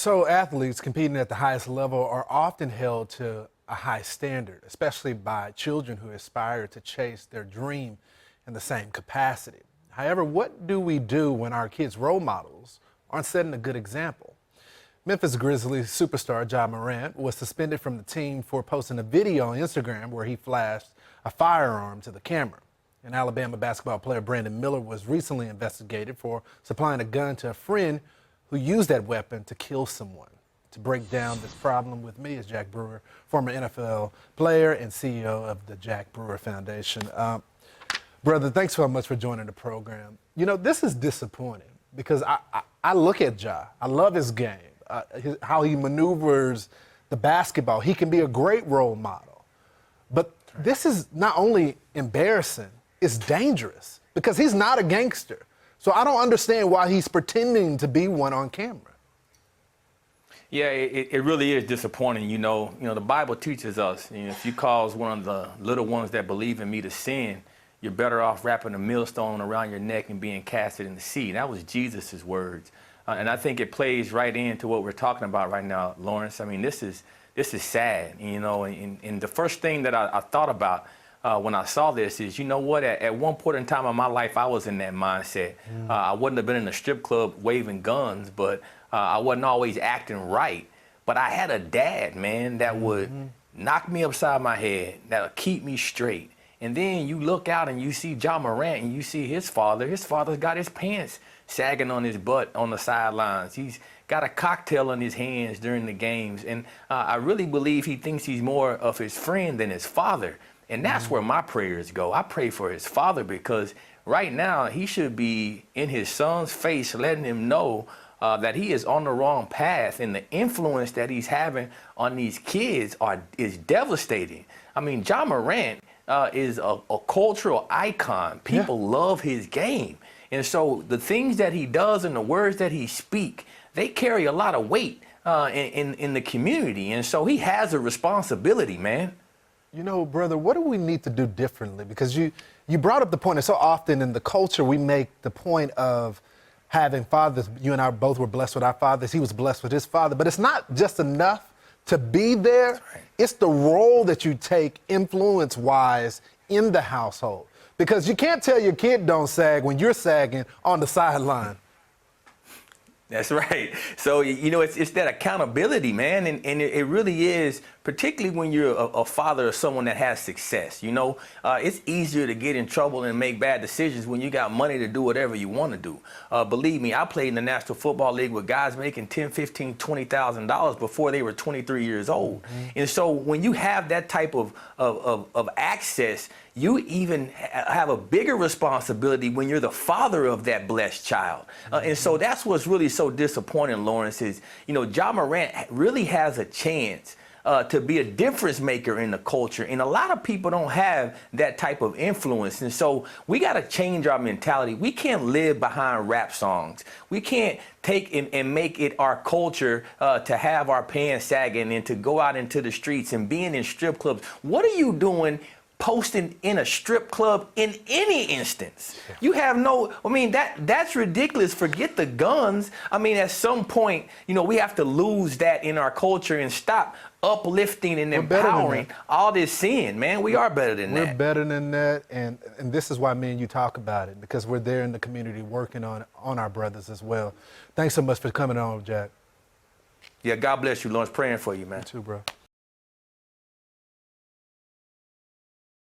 So athletes competing at the highest level are often held to a high standard, especially by children who aspire to chase their dream in the same capacity. However, what do we do when our kids' role models aren't setting a good example? Memphis Grizzlies superstar Ja Morant was suspended from the team for posting a video on Instagram where he flashed a firearm to the camera. And Alabama basketball player Brandon Miller was recently investigated for supplying a gun to a friend who used that weapon to kill someone. To break down this problem with me is Jack Brewer, former NFL player and CEO of the Jack Brewer Foundation. Brother, thanks so much for joining the program. You know, this is disappointing because I look at Ja. I love his game, how he maneuvers the basketball. He can be a great role model. But this is not only embarrassing, it's dangerous because he's not a gangster. So I don't understand why he's pretending to be one on camera. Yeah, it really is disappointing. You know, the Bible teaches us, if you cause one of the little ones that believe in me to sin, you're better off wrapping a millstone around your neck and being casted in the sea. That was Jesus's words. And I think it plays right into what we're talking about right now, Lawrence. I mean, this is sad, and the first thing that I thought about when I saw this is, you know what, at one point in time in my life, I was in that mindset. I wouldn't have been in a strip club waving guns, but I wasn't always acting right. But I had a dad, man, that would knock me upside my head, that would keep me straight. And then you look out and you see Ja Morant and you see his father. His father's got his pants sagging on his butt on the sidelines. He's got a cocktail in his hands during the games. And I really believe he thinks he's more of his friend than his father. And that's where my prayers go. I pray for his father because right now he should be in his son's face letting him know that he is on the wrong path, and the influence that he's having on these kids is devastating. I mean, Ja Morant is a cultural icon. People love his game. And so the things that he does and the words that he speaks, they carry a lot of weight in the community. And so he has a responsibility, man. You know, brother, what do we need to do differently? Because you brought up the point that so often in the culture we make the point of having fathers. You and I both were blessed with our fathers. He was blessed with his father. But it's not just enough to be there. Right. It's the role that you take influence-wise in the household. Because you can't tell your kid don't sag when you're sagging on the sideline. That's right. So, it's that accountability, man. And it really is, particularly when you're a father of someone that has success. It's easier to get in trouble and make bad decisions when you got money to do whatever you want to do. Believe me, I played in the National Football League with guys making $10,000, $15,000, $20,000 before they were 23 years old. And so when you have that type of access, you even have a bigger responsibility when you're the father of that blessed child. And so that's what's really so disappointing, Lawrence, is, Ja Morant really has a chance to be a difference maker in the culture. And a lot of people don't have that type of influence. And so we got to change our mentality. We can't live behind rap songs. We can't take and make it our culture to have our pants sagging and to go out into the streets and being in strip clubs. What are you doing posting in a strip club in any instance? You have that's ridiculous. Forget the guns. I mean, at some point, we have to lose that in our culture and stop uplifting and empowering all this sin, man. We are better than that. We're better than that, and this is why me and you talk about it, because we're there in the community working on our brothers as well. Thanks so much for coming on, Jack. Yeah, God bless you, Lawrence. Praying for you, man. You too, bro.